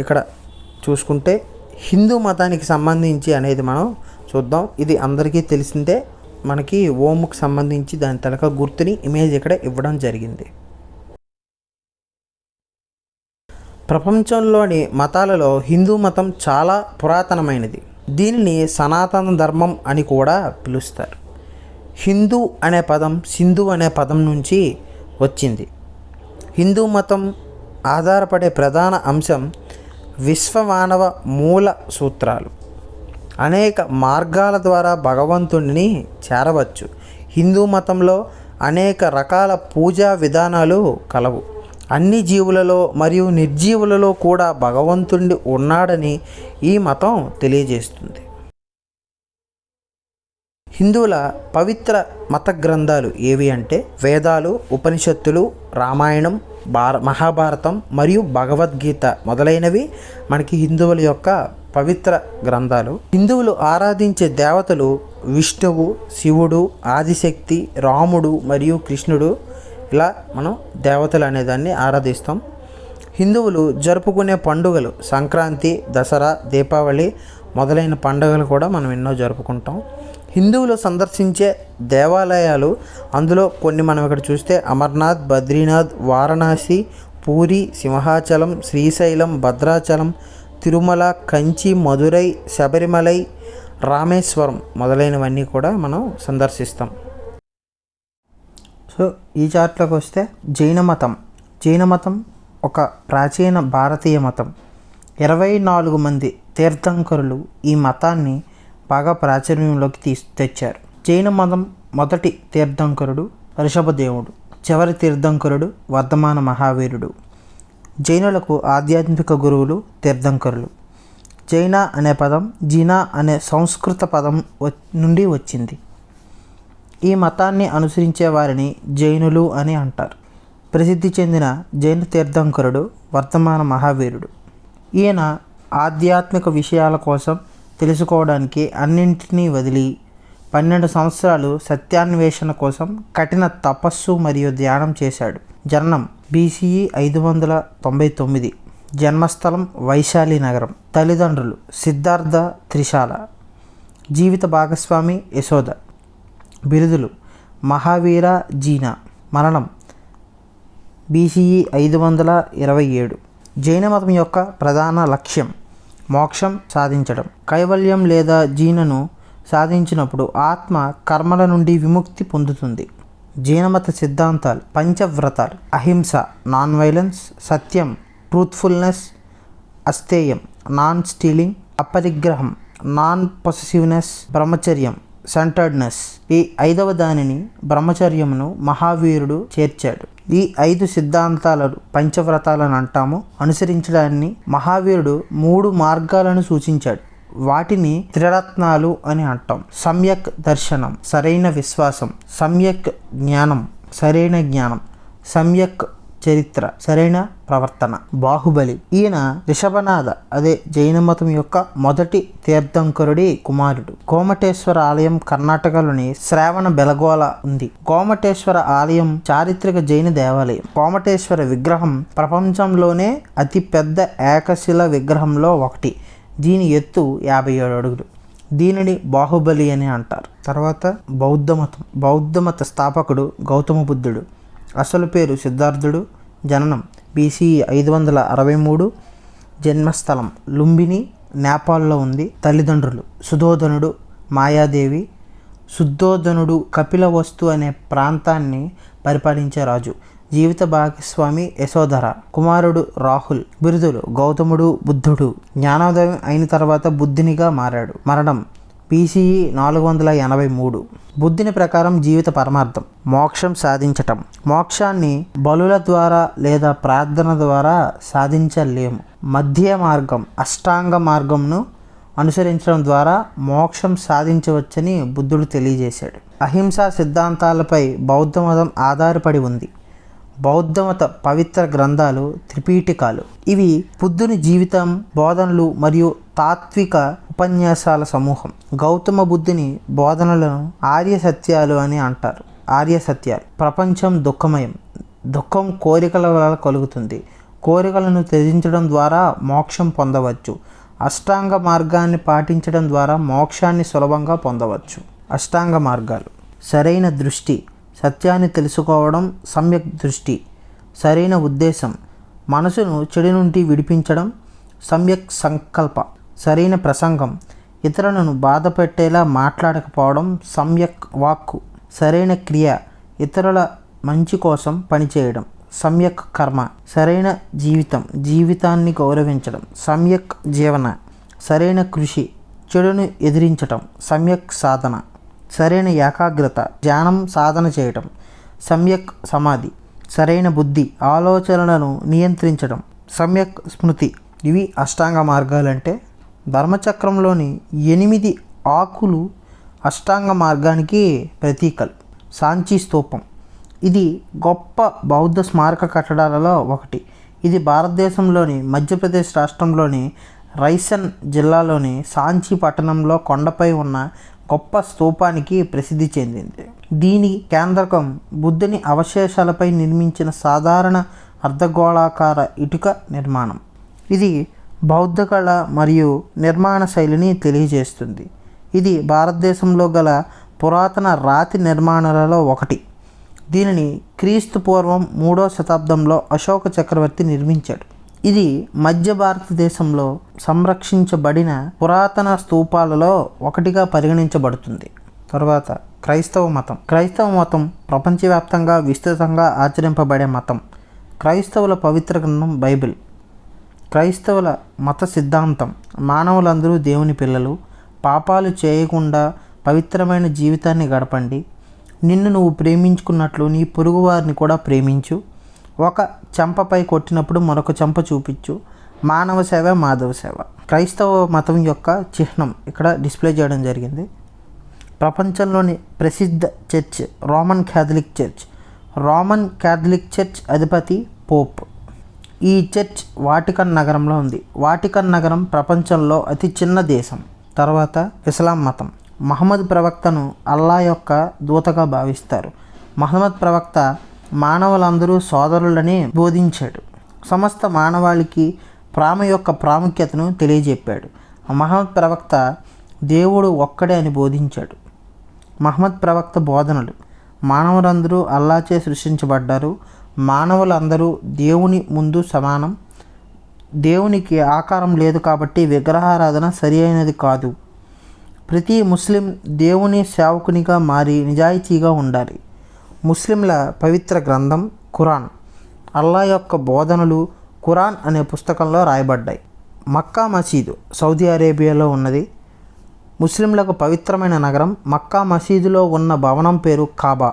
ఇక్కడ చూసుకుంటే హిందూ మతానికి సంబంధించి అనేది మనం చూద్దాం. ఇది అందరికీ తెలిసిందే. మనకి ఓంకి సంబంధించి దాని తలక గుర్తుని ఇమేజ్ ఇక్కడ ఇవ్వడం జరిగింది. ప్రపంచంలోని మతాలలో హిందూ మతం చాలా పురాతనమైనది. దీనిని సనాతన ధర్మం అని కూడా పిలుస్తారు. హిందూ అనే పదం సింధు అనే పదం నుంచి వచ్చింది. హిందూ మతం ఆధారపడే ప్రధాన అంశం విశ్వమానవ మూల సూత్రాలు. అనేక మార్గాల ద్వారా భగవంతుడిని చేరవచ్చు. హిందూ మతంలో అనేక రకాల పూజా విధానాలు కలవు. అన్ని జీవులలో మరియు నిర్జీవులలో కూడా భగవంతుడి ఉన్నాడని ఈ మతం తెలియజేస్తుంది. హిందువుల పవిత్ర మత గ్రంథాలు ఏవి అంటే వేదాలు, ఉపనిషత్తులు, రామాయణం, మహాభారతం మరియు భగవద్గీత మొదలైనవి మనకి హిందువుల యొక్క పవిత్ర గ్రంథాలు. హిందువులు ఆరాధించే దేవతలు విష్ణువు, శివుడు, ఆదిశక్తి, రాముడు మరియు కృష్ణుడు. ఇలా మనం దేవతలు అనేదాన్ని ఆరాధిస్తాం. హిందువులు జరుపుకునే పండుగలు సంక్రాంతి, దసరా, దీపావళి మొదలైన పండుగలు కూడా మనం ఎన్నో జరుపుకుంటాం. హిందువులు సందర్శించే దేవాలయాలు, అందులో కొన్ని మనం ఇక్కడ చూస్తే అమర్నాథ్, బద్రీనాథ్, వారణాసి, పూరి, సింహాచలం, శ్రీశైలం, భద్రాచలం, తిరుమల, కంచి, మదురై, శబరిమలై, రామేశ్వరం మొదలైనవన్నీ కూడా మనం సందర్శిస్తాం. సో ఈ చార్ట్లోకి వస్తే జైన మతం ఒక ప్రాచీన భారతీయ మతం. 24 మంది తీర్థంకరులు ఈ మతాన్ని బాగా ప్రాచుర్యంలోకి తెచ్చారు. జైన మతం మొదటి తీర్థంకరుడు ఋషభదేవుడు, చివరి తీర్థంకరుడు వర్ధమాన మహావీరుడు. జైనులకు ఆధ్యాత్మిక గురువులు తీర్థంకరులు. జైన అనే పదం జీనా అనే సంస్కృత పదం నుండి వచ్చింది. ఈ మతాన్ని అనుసరించే వారిని జైనులు అని అంటారు. ప్రసిద్ధి చెందిన జైన తీర్థంకరుడు వర్ధమాన మహావీరుడు. ఈయన ఆధ్యాత్మిక విషయాల కోసం తెలుసుకోవడానికి అన్నింటినీ వదిలి 12 సంవత్సరాలు సత్యాన్వేషణ కోసం కఠిన తపస్సు మరియు ధ్యానం చేశాడు. జననం BCE 599. జన్మస్థలం వైశాలి నగరం. తల్లిదండ్రులు సిద్ధార్థ, త్రిశాల. జీవిత భాగస్వామి యశోద. బిరుదులు మహావీర, జీనా. మరణం BCE 527. జైన మతం యొక్క ప్రధాన లక్ష్యం మోక్షం సాధించడం. కైవల్యం లేదా జీనను సాధించినప్పుడు ఆత్మ కర్మల నుండి విముక్తి పొందుతుంది. జైనమత సిద్ధాంతాలు పంచవ్రతాలు: అహింస నాన్ వైలెన్స్, సత్యం ట్రూత్ఫుల్నెస్, అస్థేయం నాన్ స్టీలింగ్, అపరిగ్రహం నాన్ పొసెసివ్నెస్, బ్రహ్మచర్యం సెంటర్డ్నెస్. ఈ 5వ దానిని బ్రహ్మచర్యమును మహావీరుడు చేర్చాడు. ఈ 5 సిద్ధాంతాలను పంచవ్రతాలను అంటాము. అనుసరించడాన్ని మహావీరుడు 3 మార్గాలను సూచించాడు. వాటిని త్రిరత్నాలు అని అంటాం. సమ్యక్ దర్శనం, సరైన విశ్వాసం; సమ్యక్ జ్ఞానం, సరైన జ్ఞానం; సమ్యక్ చరిత్ర, సరైన ప్రవర్తన. బాహుబలి ఈయన రిషభనాథ అదే జైన మతం యొక్క మొదటి తీర్థంకరుడి కుమారుడు. కోమటేశ్వర ఆలయం కర్ణాటకలోని శ్రావణ బెలగోల ఉంది. కోమటేశ్వర ఆలయం చారిత్రక జైన దేవాలయం. కోమటేశ్వర విగ్రహం ప్రపంచంలోనే అతి పెద్ద ఏకశిల విగ్రహంలో ఒకటి. దీని ఎత్తు 57 అడుగులు. దీనిని బాహుబలి అని అంటారు. తర్వాత బౌద్ధ మత స్థాపకుడు గౌతమ బుద్ధుడు. అసలు పేరు సిద్ధార్థుడు. జననం BCE 563. జన్మస్థలం లుంబిని, నేపాల్లో ఉంది. తల్లిదండ్రులు సుధోధనుడు, మాయాదేవి. శుద్ధోధనుడు కపిలవస్తు అనే ప్రాంతాన్ని పరిపాలించే రాజు. జీవిత భాగస్వామి యశోధర. కుమారుడు రాహుల్. బిరుదులు గౌతముడు, బుద్ధుడు. జ్ఞానోదయం అయిన తర్వాత బుద్ధునిగా మారాడు. మరణం BCE 483. బుద్ధుని ప్రకారం జీవిత పరమార్థం మోక్షం సాధించటం. మోక్షాన్ని బలుల ద్వారా లేదా ప్రార్థన ద్వారా సాధించలేము. మధ్య మార్గం అష్టాంగ మార్గంను అనుసరించడం ద్వారా మోక్షం సాధించవచ్చని బుద్ధుడు తెలియజేశాడు. అహింసా సిద్ధాంతాలపై బౌద్ధ మతం ఆధారపడి ఉంది. బౌద్ధమత పవిత్ర గ్రంథాలు త్రిపీఠికాలు. ఇవి బుద్ధుని జీవితం, బోధనలు మరియు తాత్విక ఉపన్యాసాల సమూహం. గౌతమ బుద్ధుని బోధనలను ఆర్య సత్యాలు అని అంటారు. ఆర్య సత్యాలు: ప్రపంచం దుఃఖమయం, దుఃఖం కోరికల వల్ల కలుగుతుంది, కోరికలను త్యజించడం ద్వారా మోక్షం పొందవచ్చు. అష్టాంగ మార్గాన్ని పాటించడం ద్వారా మోక్షాన్ని సులభంగా పొందవచ్చు. అష్టాంగ మార్గాలు: సరైన దృష్టి, సత్యాన్ని తెలుసుకోవడం, సమ్యక్ దృష్టి, సరైన ఉద్దేశం, మనసును చెడు నుండి విడిపించడం, సమ్యక్ సంకల్ప, సరైన ప్రసంగం, ఇతరులను బాధ పెట్టేలా మాట్లాడకపోవడం, సమ్యక్ వాక్కు, సరైన క్రియ, ఇతరుల మంచి కోసం పనిచేయడం, సమ్యక్ కర్మ, సరైన జీవితం, జీవితాన్ని గౌరవించడం, సమ్యక్ జీవన, సరైన కృషి, చెడును ఎదిరించటం, సమ్యక్ సాధన, సరైన ఏకాగ్రత, ధ్యానం సాధన చేయటం, సమ్యక్ సమాధి, సరైన బుద్ధి, ఆలోచనలను నియంత్రించడం, సమ్యక్ స్మృతి. ఇవి అష్టాంగ మార్గాలంటే. ధర్మచక్రంలోని 8 ఆకులు అష్టాంగ మార్గానికి ప్రతీకలు. సాంచి స్తూపం, ఇది గొప్ప బౌద్ధ స్మారక కట్టడాలలో ఒకటి. ఇది భారతదేశంలోని మధ్యప్రదేశ్ రాష్ట్రంలోని రైసెన్ జిల్లాలోని సాంచి పట్టణంలో కొండపై ఉన్న గొప్ప స్తూపానికి ప్రసిద్ధి చెందింది. దీని కేంద్రకం బుద్ధుని అవశేషాలపై నిర్మించిన సాధారణ అర్ధగోళాకార ఇటుక నిర్మాణం. ఇది బౌద్ధ కళ మరియు నిర్మాణ శైలిని తెలియజేస్తుంది. ఇది భారతదేశంలో గల పురాతన రాతి నిర్మాణాలలో ఒకటి. దీనిని క్రీస్తు పూర్వం 3వ శతాబ్దంలో అశోక చక్రవర్తి నిర్మించాడు. ఇది మధ్య భారతదేశంలో సంరక్షించబడిన పురాతన స్తూపాలలో ఒకటిగా పరిగణించబడుతుంది. తర్వాత క్రైస్తవ మతం. క్రైస్తవ మతం ప్రపంచవ్యాప్తంగా విస్తృతంగా ఆచరింపబడే మతం. క్రైస్తవుల పవిత్ర గ్రంథం బైబిల్. క్రైస్తవుల మత సిద్ధాంతం: మానవులందరూ దేవుని పిల్లలు, పాపాలు చేయకుండా పవిత్రమైన జీవితాన్ని గడపండి, నిన్ను నువ్వు ప్రేమించుకున్నట్లు నీ పొరుగువారిని కూడా ప్రేమించు, ఒక చెంపపై కొట్టినప్పుడు మరొక చెంప చూపించు, మానవ సేవ మాధవ సేవ. క్రైస్తవ మతం యొక్క చిహ్నం ఇక్కడ డిస్ప్లే చేయడం జరిగింది. ప్రపంచంలోని ప్రసిద్ధ church Roman Catholic church. Roman Catholic church అధిపతి పోప్. ఈ చర్చ్ వాటికన్ నగరంలో ఉంది. వాటికన్ నగరం ప్రపంచంలో అతి చిన్న దేశం. తర్వాత ఇస్లాం మతం. మహమ్మద్ ప్రవక్తను అల్లా యొక్క దూతగా భావిస్తారు. మహమ్మద్ ప్రవక్త మానవులందరూ సోదరులని బోధించాడు. సమస్త మానవాళికి ప్రేమ యొక్క ప్రాముఖ్యతను తెలియజెప్పాడు. మహమ్మద్ ప్రవక్త దేవుడు ఒక్కడే అని బోధించాడు. మహమ్మద్ ప్రవక్త బోధనలు: మానవులందరూ అల్లాచే సృష్టించబడ్డారు, మానవులందరూ దేవుని ముందు సమానం, దేవునికి ఆకారం లేదు కాబట్టి విగ్రహారాధన సరి అయినది కాదు, ప్రతి ముస్లిం దేవుని సేవకునిగా మారి నిజాయితీగా ఉండాలి. ముస్లింల పవిత్ర గ్రంథం ఖురాన్. అల్లా యొక్క బోధనలు ఖురాన్ అనే పుస్తకంలో రాయబడ్డాయి. మక్కా మసీదు సౌదీ అరేబియాలో ఉన్నది. ముస్లింలకు పవిత్రమైన నగరం. మక్కా మసీదులో ఉన్న భవనం పేరు కాబా.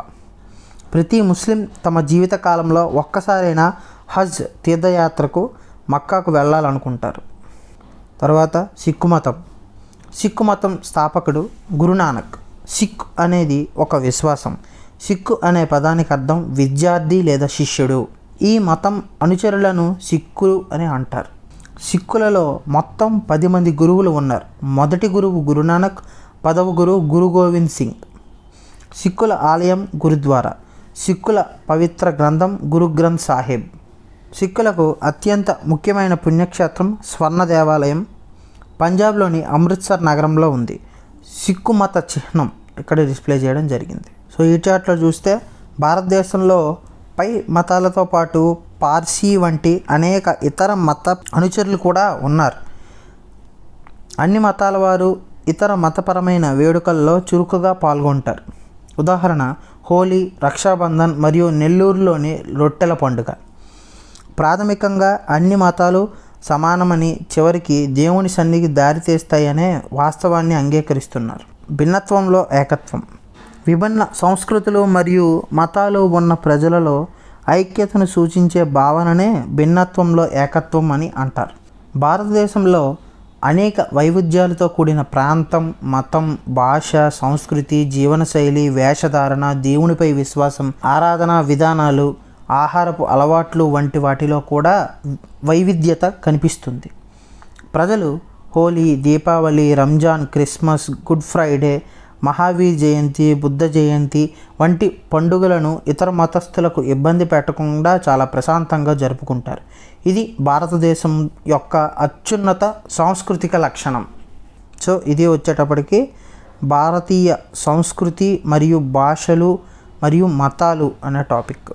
ప్రతి ముస్లిం తమ జీవిత కాలంలో ఒక్కసారైనా హజ్ తీర్థయాత్రకు మక్కాకు వెళ్ళాలనుకుంటారు. తర్వాత సిక్కు మతం. సిక్కు మతం స్థాపకుడు గురునానక్. సిక్ అనేది ఒక విశ్వాసం. సిక్కు అనే పదానికి అర్థం విద్యార్థి లేదా శిష్యుడు. ఈ మతం అనుచరులను సిక్కులు అని అంటారు. సిక్కులలో మొత్తం 10 మంది గురువులు ఉన్నారు. మొదటి గురువు గురునానక్, 10వ గురువు గురు గోవింద్ సింగ్. సిక్కుల ఆలయం గురుద్వారా. సిక్కుల పవిత్ర గ్రంథం గురు గ్రంథ్ సాహిబ్. సిక్కులకు అత్యంత ముఖ్యమైన పుణ్యక్షేత్రం స్వర్ణ దేవాలయం పంజాబ్లోని అమృత్సర్ నగరంలో ఉంది. సిక్కు మత చిహ్నం ఇక్కడ డిస్ప్లే చేయడం జరిగింది. సో ఈ చార్ట్లో చూస్తే భారతదేశంలో పై మతాలతో పాటు పార్సీ వంటి అనేక ఇతర మత అనుచరులు కూడా ఉన్నారు. అన్ని మతాల వారు ఇతర మతపరమైన వేడుకల్లో చురుకుగా పాల్గొంటారు. ఉదాహరణ హోలీ, రక్షాబంధన్ మరియు నెల్లూరులోని రొట్టెల పండుగ. ప్రాథమికంగా అన్ని మతాలు సమానమని, చివరికి దేవుని సన్నిధికి దారితీస్తాయనే వాస్తవాన్ని అంగీకరిస్తున్నారు. భిన్నత్వంలో ఏకత్వం. విభిన్న సంస్కృతులు మరియు మతాలు ఉన్న ప్రజలలో ఐక్యతను సూచించే భావననే భిన్నత్వంలో ఏకత్వం అని అంటారు. భారతదేశంలో అనేక వైవిధ్యాలతో కూడిన ప్రాంతం, మతం, భాష, సంస్కృతి, జీవనశైలి, వేషధారణ, దేవునిపై విశ్వాసం, ఆరాధనా విధానాలు, ఆహారపు అలవాట్లు వంటి వాటిలో కూడా వైవిధ్యత కనిపిస్తుంది. ప్రజలు Holi, Deepavali, Ramzan, Christmas, good Friday Mahavir Jayanti, Buddha Jayanti వంటి పండుగలను ఇతర మతస్థులకు ఇబ్బంది పెట్టకుండా చాలా ప్రశాంతంగా జరుపుకుంటారు. ఇది భారతదేశం యొక్క అత్యున్నత సాంస్కృతిక లక్షణం. సో ఇది వచ్చేటప్పటికి భారతీయ సంస్కృతి మరియు భాషలు మరియు మతాలు అనే టాపిక్.